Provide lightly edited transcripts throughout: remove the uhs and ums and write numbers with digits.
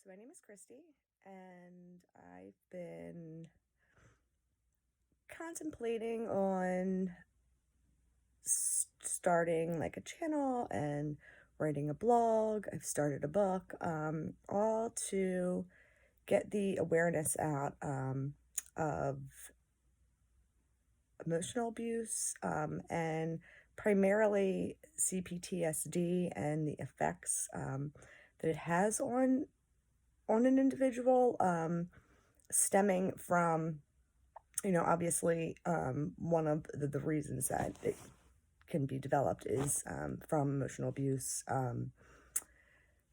So my name is Christy, and I've been contemplating on starting like a channel and writing a blog. I've started a book, all to get the awareness out of emotional abuse and primarily Cptsd and the effects that it has on an individual, stemming from, obviously, one of the reasons that it can be developed is from emotional abuse,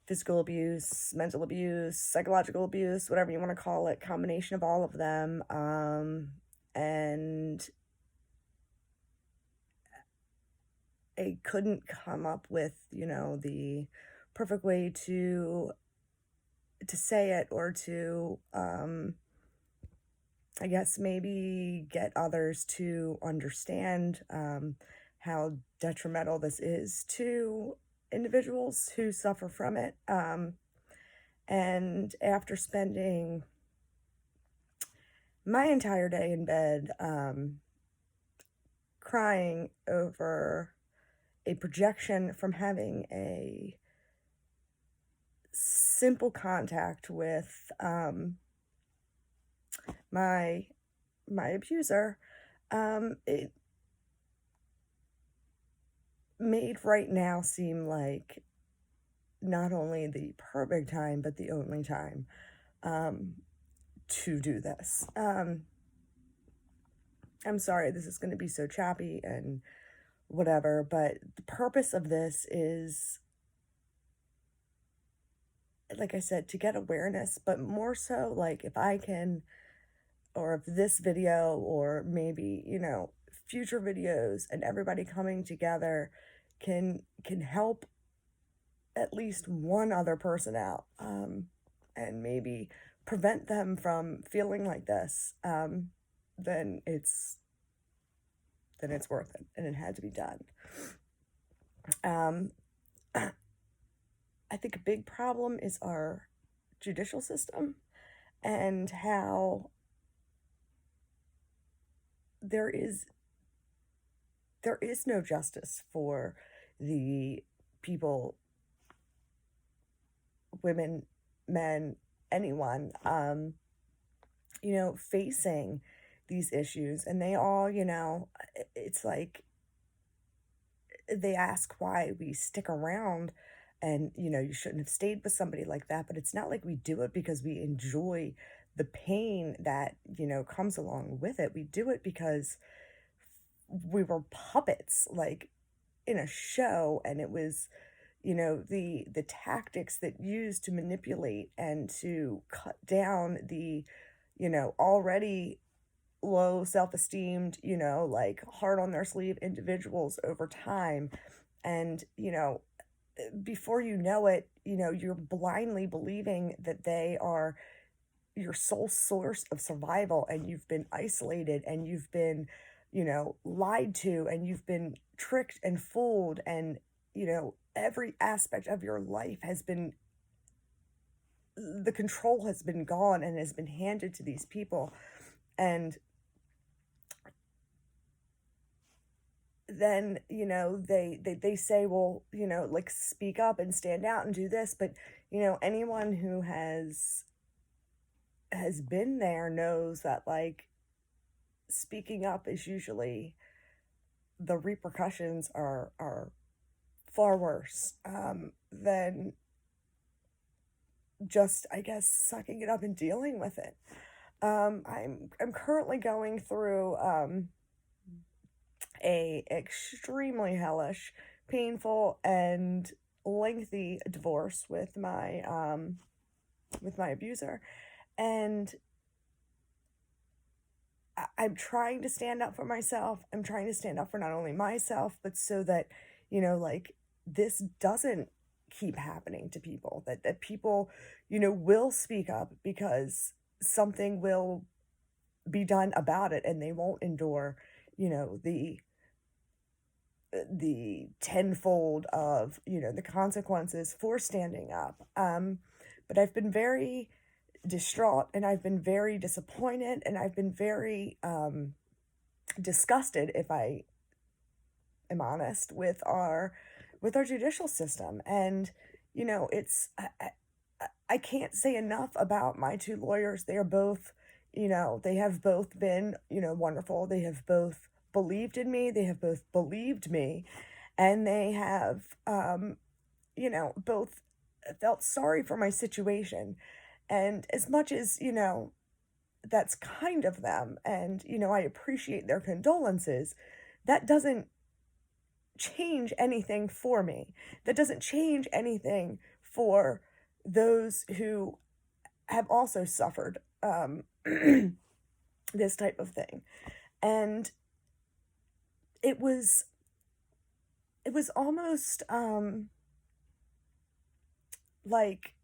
physical abuse, mental abuse, psychological abuse, whatever you want to call it, combination of all of them. And I couldn't come up with, the perfect way to say it, or to I guess maybe get others to understand how detrimental this is to individuals who suffer from it. And after spending my entire day in bed crying over a projection from having a simple contact with my abuser, it made right now seem like not only the perfect time, but the only time to do this. I'm sorry, this is going to be so choppy and whatever, but the purpose of this is, like I said, to get awareness, but more so, like, if I can, or if this video, or maybe, future videos and everybody coming together can help at least one other person out, and maybe prevent them from feeling like this, then it's worth it, and it had to be done. I think a big problem is our judicial system, and how there is no justice for the people, women, men, anyone, facing these issues. And they all, it's like they ask why we stick around, and, you shouldn't have stayed with somebody like that. But it's not like we do it because we enjoy the pain that, comes along with it. We do it because we were puppets, like, in a show, and it was, the tactics that used to manipulate and to cut down the, already low self-esteemed, like, hard on their sleeve individuals over time. And, before you know it, you're blindly believing that they are your sole source of survival, and you've been isolated, and you've been, lied to, and you've been tricked and fooled, and, every aspect of your life has been, the control has been gone and has been handed to these people. And then, they say, well, like, speak up and stand out and do this. But, anyone who has been there knows that, like, speaking up is usually, the repercussions are far worse than just, I guess, sucking it up and dealing with it. I'm currently going through a extremely hellish, painful, and lengthy divorce with my abuser. And I'm trying to stand up for myself. I'm trying to stand up for not only myself, but so that, like, this doesn't keep happening to people, that people, will speak up, because something will be done about it, and they won't endure, the tenfold of, the consequences for standing up. but I've been very distraught, and I've been very disappointed, and I've been very disgusted, if I am honest, with our judicial system. And it's I can't say enough about my two lawyers. They are both, they have both been, wonderful. They have both believed in me. They have both believed me, and they have, both felt sorry for my situation. And as much as, that's kind of them, and, I appreciate their condolences, that doesn't change anything for me. That doesn't change anything for those who have also suffered this type of thing. And it was almost like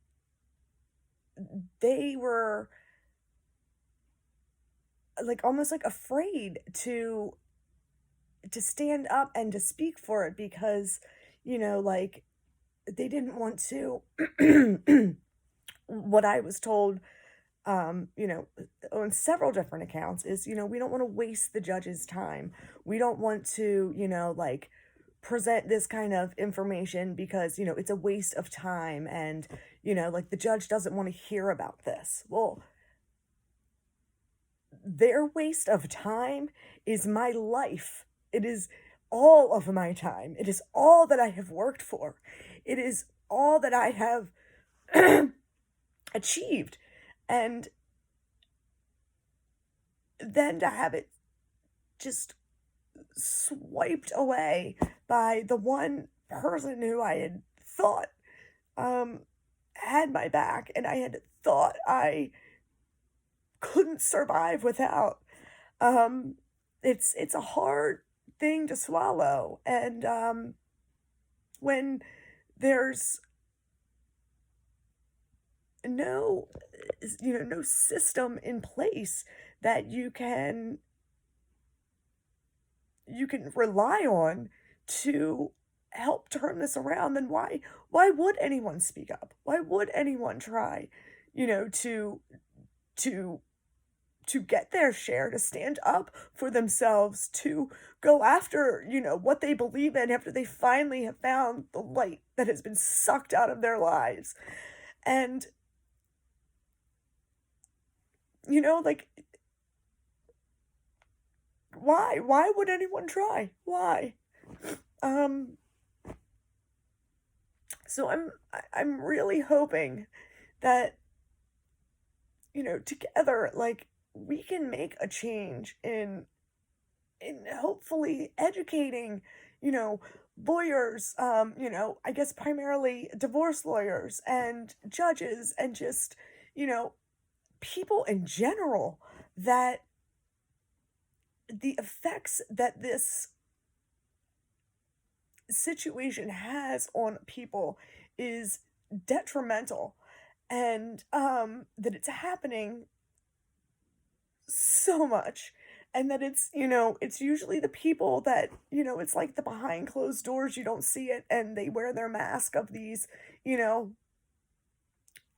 they were like almost like afraid to stand up and to speak for it, because like they didn't want to what I was told, on several different accounts is, we don't want to waste the judge's time. We don't want to, like present this kind of information because, it's a waste of time, and, like the judge doesn't want to hear about this. Well, their waste of time is my life. It is all of my time. It is all that I have worked for. It is all that I have achieved. And then to have it just swiped away by the one person who I had thought had my back, and I had thought I couldn't survive without. It's a hard thing to swallow. And when there's no no system in place that you can rely on to help turn this around, then why would anyone speak up? Why would anyone try, to to get their share, to stand up for themselves, to go after, what they believe in after they finally have found the light that has been sucked out of their lives? And, like, why would anyone try? Why? Um, so I'm really hoping that, together, like, we can make a change in hopefully educating, lawyers, I guess primarily divorce lawyers and judges, and just, people in general, that the effects that this situation has on people is detrimental, and that it's happening so much, and that it's usually the people that, it's like the behind closed doors, you don't see it, and they wear their mask of these, you know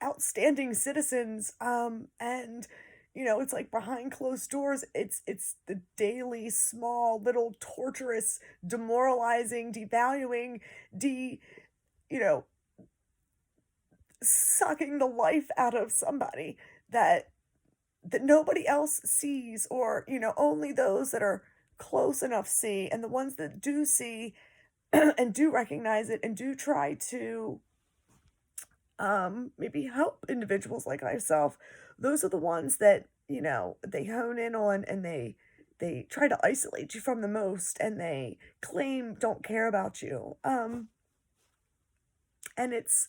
outstanding citizens, and it's like behind closed doors, it's the daily small little torturous, demoralizing, devaluing, de you know sucking the life out of somebody that nobody else sees, or only those that are close enough see, and the ones that do see and do recognize it and do try to maybe help individuals like myself, those are the ones that they hone in on, and they try to isolate you from the most, and they claim don't care about you. And it's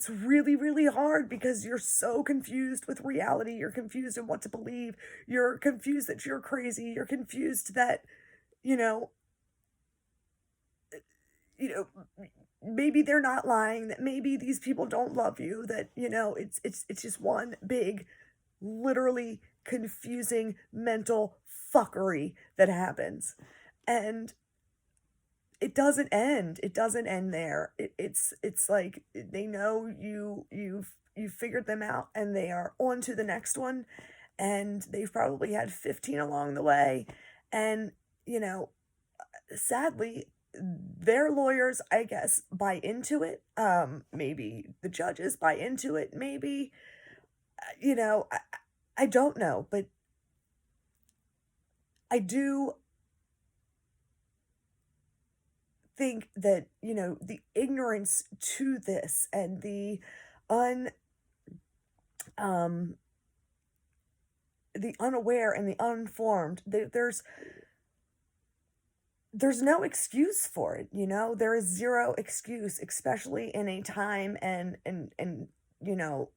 really, really hard, because you're so confused with reality. You're confused in what to believe. You're confused that you're crazy. You're confused that, you know, you know, maybe they're not lying, that maybe these people don't love you, that, it's just one big, literally confusing mental fuckery that happens. And it doesn't end. It doesn't end there. It's like they know you've figured them out and they are on to the next one, and they've probably had 15 along the way. And, you know, sadly, their lawyers, I guess, buy into it. Maybe the judges buy into it. Maybe, you know, I don't know, but I do think that, the ignorance to this and un um the unaware and the uninformed, there's no excuse for it, There is zero excuse, especially in a time and you know,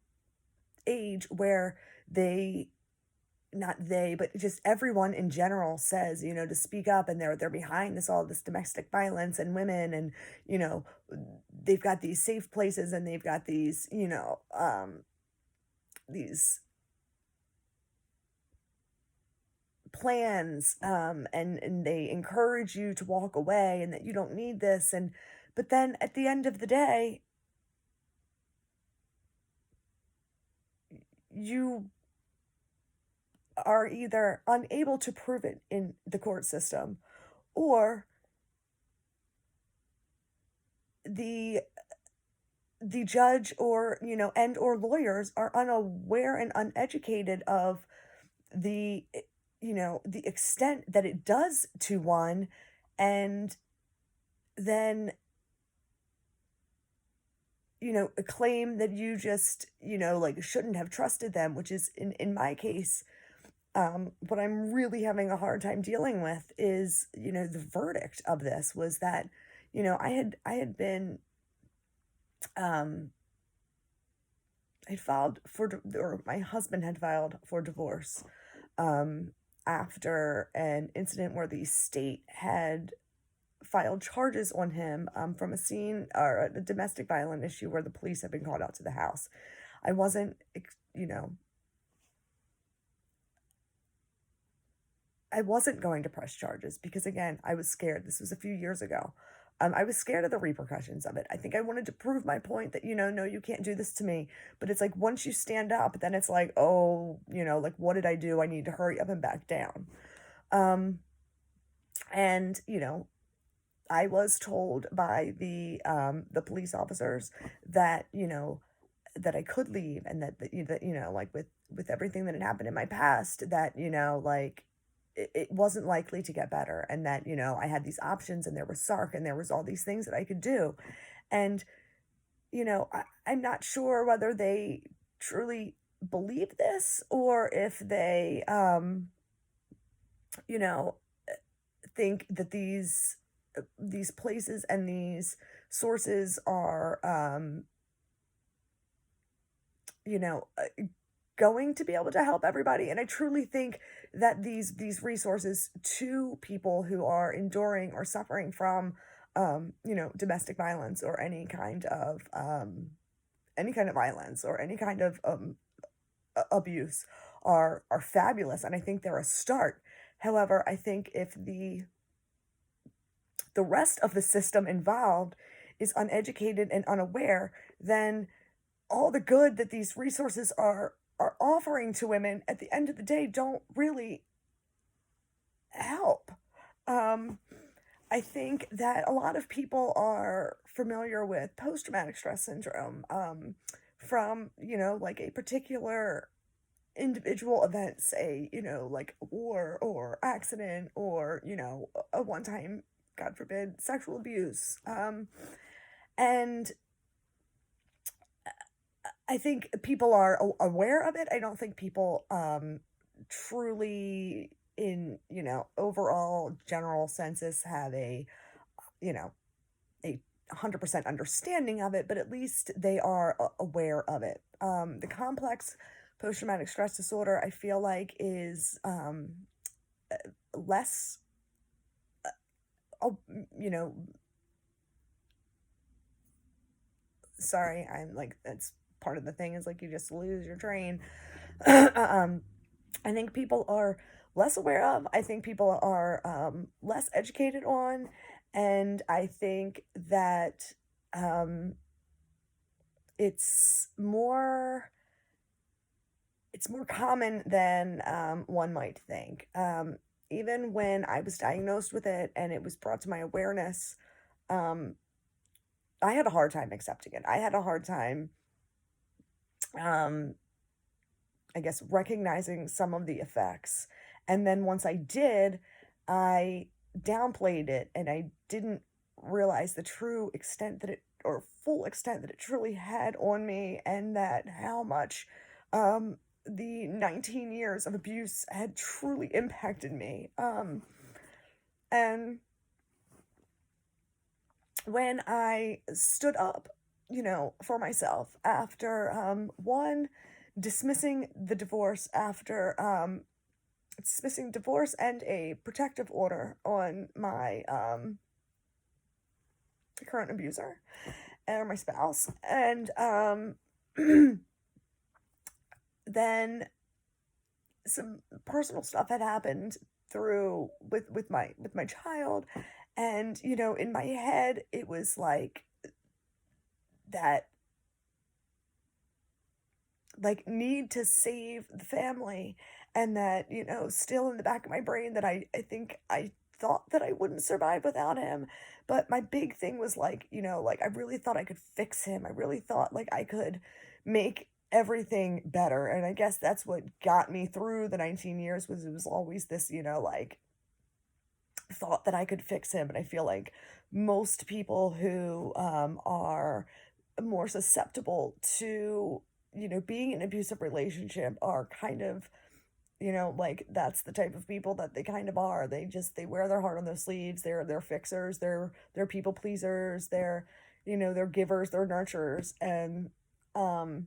age where they not they, but just everyone in general says, to speak up, and they're behind all this domestic violence and women, and you know, they've got these safe places, and they've got these, these plans, and they encourage you to walk away and that you don't need this, and but then at the end of the day, you are either unable to prove it in the court system, or the the judge, or and or lawyers are unaware and uneducated of the extent that it does to one, and then claim that you just like shouldn't have trusted them, which is in my case. What I'm really having a hard time dealing with is, the verdict of this was that, I had been, um, I filed for, or my husband had filed for divorce, um, after an incident where the state had filed charges on him, from a scene or a domestic violent issue where the police had been called out to the house. I wasn't, you know, I wasn't going to press charges because, again, I was scared. This was a few years ago. I was scared of the repercussions of it. I think I wanted to prove my point that, no, you can't do this to me. But it's like once you stand up, then it's like, oh, like what did I do? I need to hurry up and back down. Um, and, I was told by the police officers that, that I could leave, and that, like with everything that had happened in my past, that, like it wasn't likely to get better, and that, I had these options, and there was SARC, and there was all these things that I could do. And, I'm not sure whether they truly believe this, or if they, you know, think that these places and these sources are, you know, uh, going to be able to help everybody. And I truly think that these resources to people who are enduring or suffering from, domestic violence, or any kind of violence, or any kind of abuse, are fabulous, and I think they're a start. However, I think if the rest of the system involved is uneducated and unaware, then all the good that these resources are offering to women at the end of the day don't really help. Um, I think that a lot of people are familiar with post traumatic stress syndrome, from, like a particular individual event, say, like a war or accident, or, a one time, God forbid, sexual abuse. And I think people are aware of it. I don't think people truly, in, overall general census, have you know, a 100% understanding of it, but at least they are aware of it. The complex post traumatic stress disorder, I feel like, is less, oh, you know, sorry, I'm like, that's part of the thing, is like you just lose your train. um, I think people are less aware of, I think people are less educated on, And I think that, um, it's more it's more common than, one might think. Even when I was diagnosed with it and it was brought to my awareness, um, I had a hard time accepting it. I had a hard time, um, I guess, recognizing some of the effects. And then once I did, I downplayed it and I didn't realize the true extent that it, or full extent that it truly had on me, and that how much the 19 years of abuse had truly impacted me. And when I stood up, for myself after, one, dismissing the divorce after, dismissing divorce and a protective order on my, current abuser or my spouse, and, then some personal stuff had happened through with my child, and, in my head, it was like that, like, need to save the family, and that, still in the back of my brain that I think I thought that I wouldn't survive without him. But my big thing was like, like, I really thought I could fix him. I really thought like I could make everything better. And I guess that's what got me through the 19 years, was it was always this, like, thought that I could fix him. And I feel like most people who are more susceptible to, being in an abusive relationship are kind of, like, that's the type of people that they kind of are. They wear their heart on their sleeves. They're fixers, they're people pleasers, they're givers, they're nurturers. And um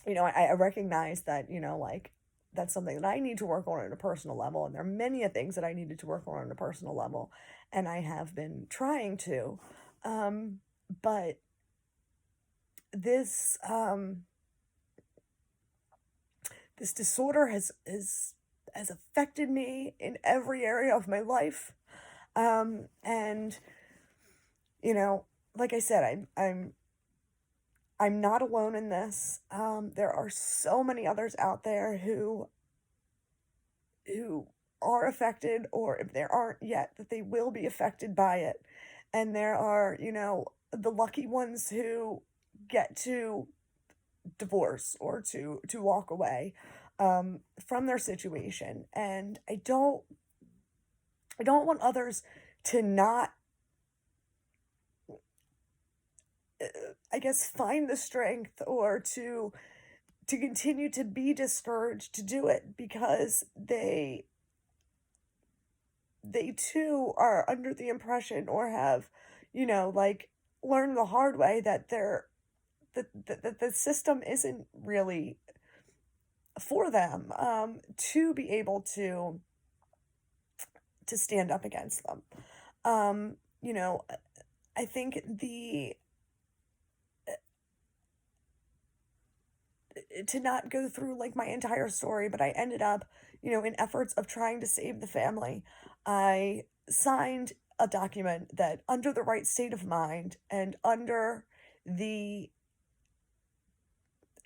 I recognize that, like, that's something that I need to work on at a personal level, and there are many a things that I needed to work on at a personal level, and I have been trying to. Um, but this this disorder has affected me in every area of my life. And like I said, I'm not alone in this. There are so many others out there who are affected, or if they aren't yet, that they will be affected by it. And there are, the lucky ones who get to divorce or to walk away from their situation. And I don't want others to not, I guess, find the strength, or to continue to be discouraged to do it, because they too are under the impression, or have, like, learned the hard way that that the system isn't really for them, to be able to stand up against them. Um, you know, I think to not go through like my entire story, but I ended up, in efforts of trying to save the family, I signed a document that, under the right state of mind and under the,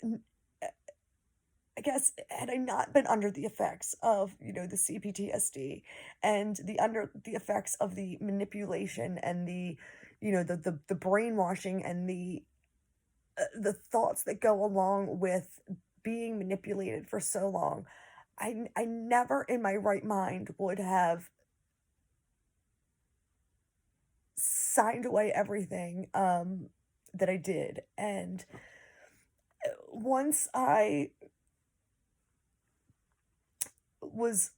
n- I guess, had I not been under the effects of, the CPTSD, and under the effects of the manipulation and the brainwashing, and the thoughts that go along with being manipulated for so long, I never in my right mind would have signed away everything, that I did. And once I was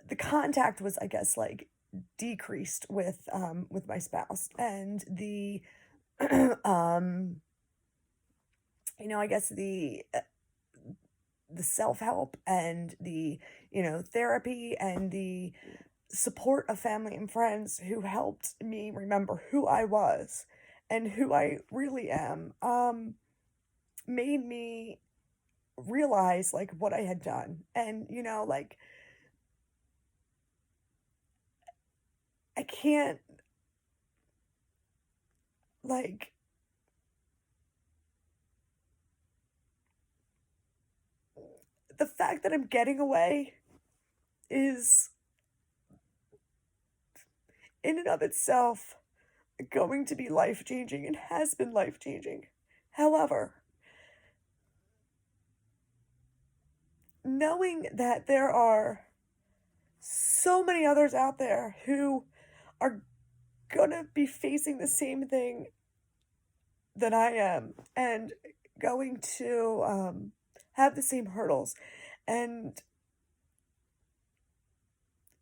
the contact was, I guess, like, decreased with my spouse, and um, I guess the self-help and the, therapy and the support of family and friends who helped me remember who I was and who I really am, made me realize, like, what I had done. And, like, I can't, like, the fact that I'm getting away is, in and of itself, going to be life changing and has been life changing. However, knowing that there are so many others out there who are gonna be facing the same thing that I am and going to have the same hurdles and,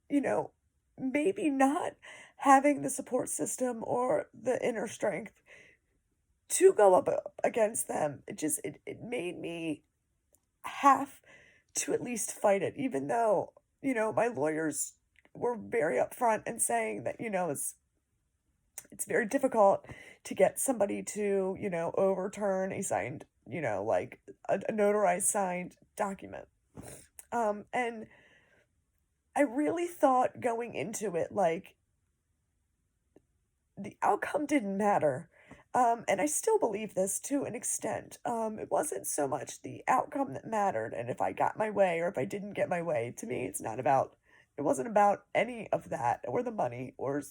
you know, maybe not having the support system or the inner strength to go up against them. It made me have to at least fight it, even though, my lawyers were very upfront and saying that, it's very difficult to get somebody to, overturn a signed, like a notarized signed document. And I really thought going into it, like, the outcome didn't matter. And I still believe this to an extent. It wasn't so much the outcome that mattered and if I got my way or if I didn't get my way. To me, it wasn't about any of that or the money or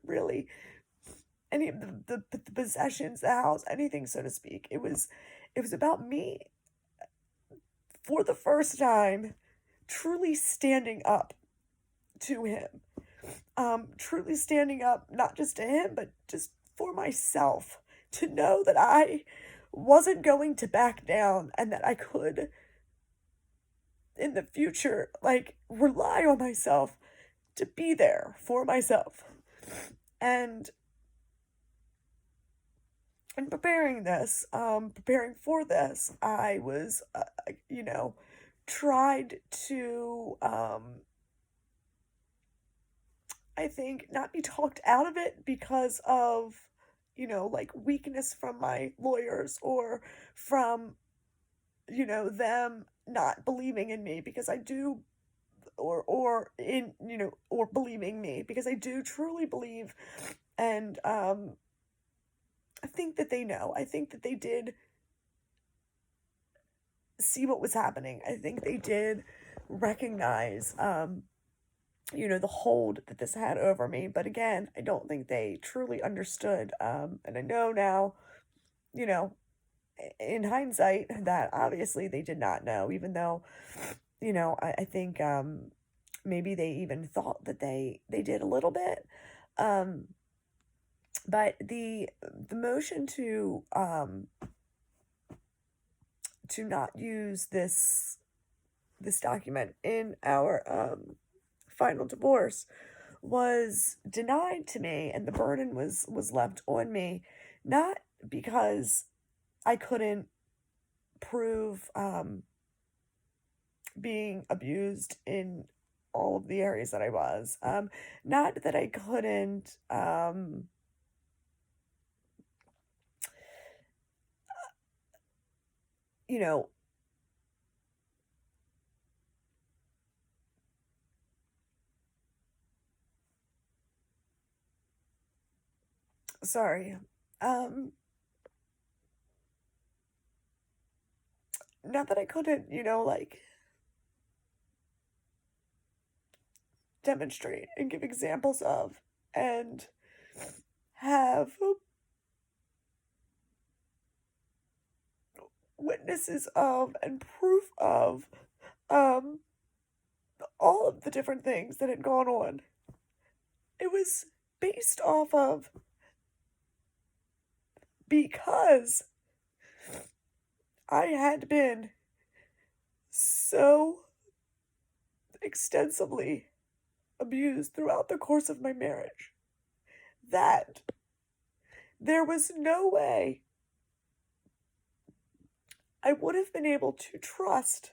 really any of the possessions, the house, anything, so to speak. It was about me for the first time truly standing up to him. Truly standing up, not just to him, but just for myself, to know that I wasn't going to back down and that I could, in the future, like, rely on myself to be there for myself. And in preparing for this, I was, tried to, I think, not be talked out of it because of, like, weakness from my lawyers or from, them not believing in me because I do, or believing me because I do truly believe. And, I think that they know. I think that they did see what was happening. I think they did recognize, the hold that this had over me. But again, I don't think they truly understood. And I know now, you know, in hindsight, that obviously they did not know, even though, I think maybe they even thought that they did a little bit. Um, but the motion to not use this document in our final divorce was denied to me, and the burden was left on me, not because I couldn't prove being abused in all of the areas that I was, not that I couldn't, you know sorry, um not that I couldn't, like, demonstrate and give examples of and have witnesses of and proof of um all of the different things that had gone on. It was based off of because I had been so extensively abused throughout the course of my marriage that there was no way I would have been able to trust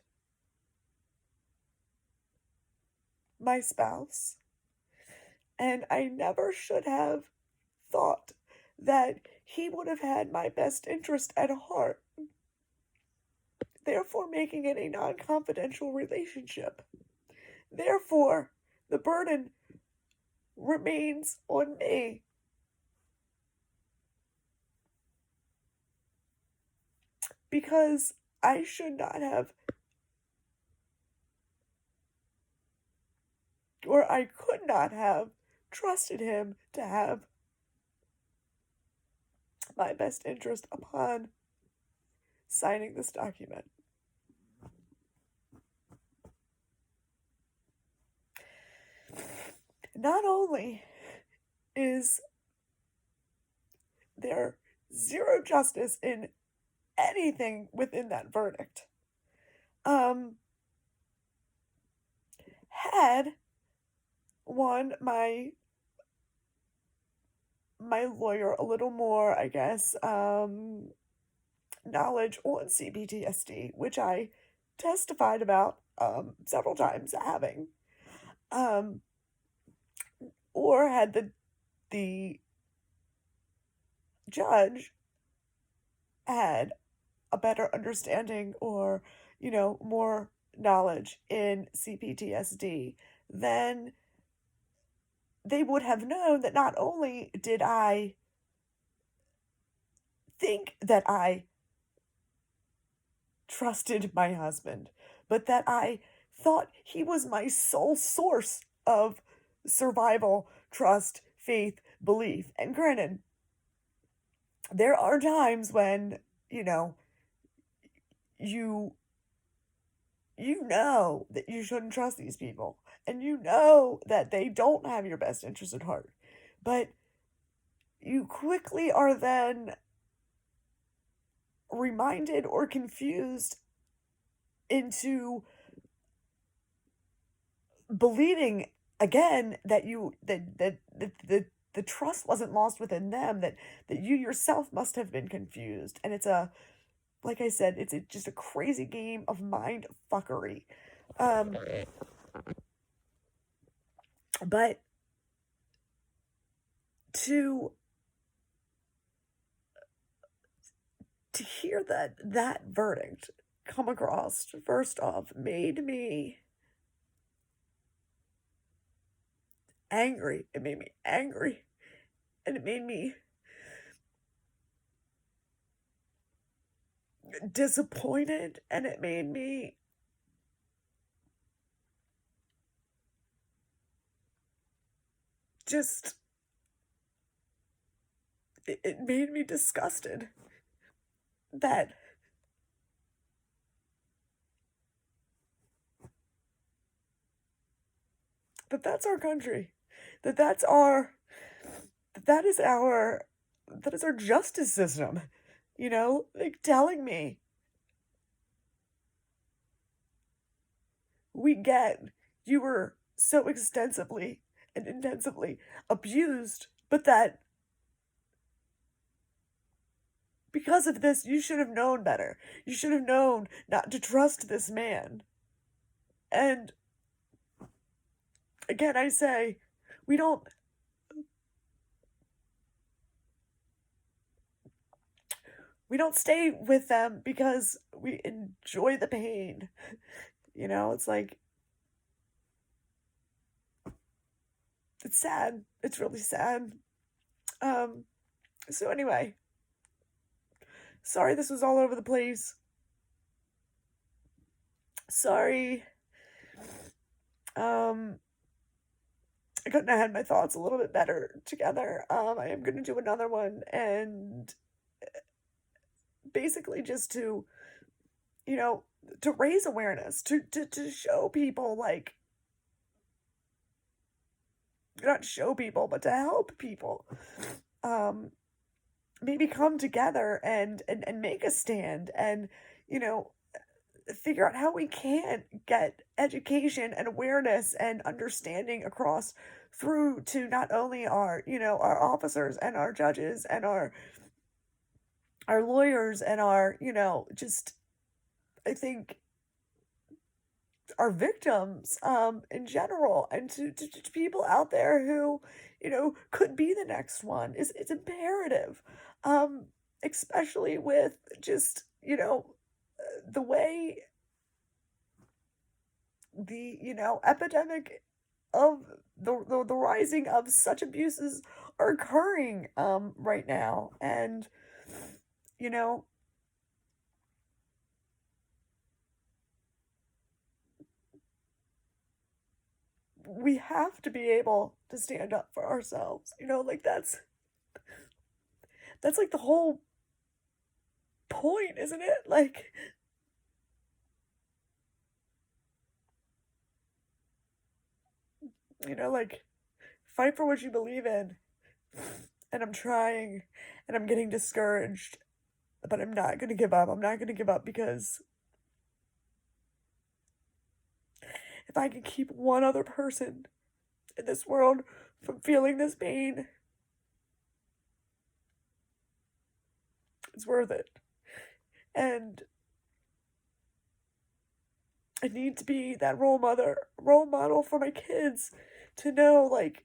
my spouse. And I never should have thought that he would have had my best interest at heart, therefore making it a non confidential relationship. Therefore, the burden remains on me. Because I should not have, or I could not have, trusted him to have my best interest upon signing this document. Not only is there zero justice in anything within that verdict, had my lawyer a little more, I guess, knowledge on Cptsd, which I testified about several times having, um, or had the judge had a better understanding or, more knowledge in Cptsd, then they would have known that not only did I think that I trusted my husband, but that I thought he was my sole source of survival, trust, faith, belief. And granted, there are times when, you know that you shouldn't trust these people, and you know that they don't have your best interest at heart. But you quickly are then reminded or confused into believing again that the trust wasn't lost within them, that you yourself must have been confused. And like I said, it's just a crazy game of mind fuckery. But to hear that verdict come across, first off, made me angry. It made me angry. And it made me disappointed. And it made me just, it made me disgusted that that's our country, that is our justice system, like telling me you were so extensively and intensively abused, but that because of this, you should have known better. You should have known not to trust this man. And again, I say, we don't stay with them because we enjoy the pain. It's like, it's sad. It's really sad. So anyway, sorry this was all over the place. Sorry. I couldn't have had my thoughts a little bit better together. I am going to do another one, and basically just to, to raise awareness, to show people, like, not show people, but to help people, maybe come together and make a stand and, figure out how we can get education and awareness and understanding across through to not only our, our officers and our judges and our lawyers and our, just, I think, our victims, in general, and to people out there who, could be the next one. It's imperative, especially with just, the way the, epidemic of the rising of such abuses are occurring right now. And you know, we have to be able to stand up for ourselves. Like that's like the whole point, isn't it? Like fight for what you believe in. And I'm trying, and I'm getting discouraged, but I'm not going to give up. I'm not going to give up because if I can keep one other person in this world from feeling this pain, it's worth it. And I need to be that role model for my kids to know, like,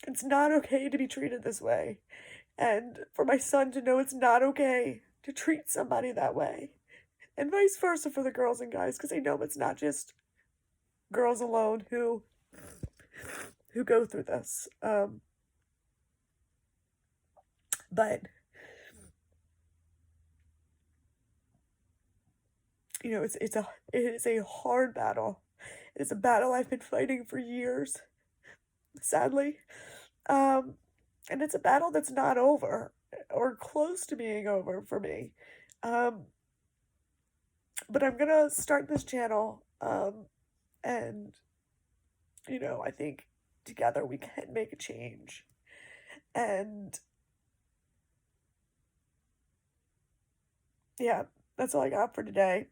it's not okay to be treated this way. And for my son to know it's not okay to treat somebody that way. And vice versa for the girls and guys, because I know it's not just girls alone who go through this. But it is a hard battle. It is a battle I've been fighting for years, sadly. And it's a battle that's not over or close to being over for me. But I'm gonna start this channel, and I think together we can make a change. And yeah, that's all I got for today.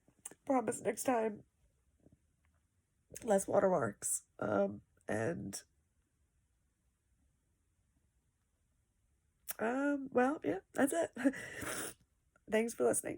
Promise next time, less watermarks. And well, yeah, that's it. Thanks for listening.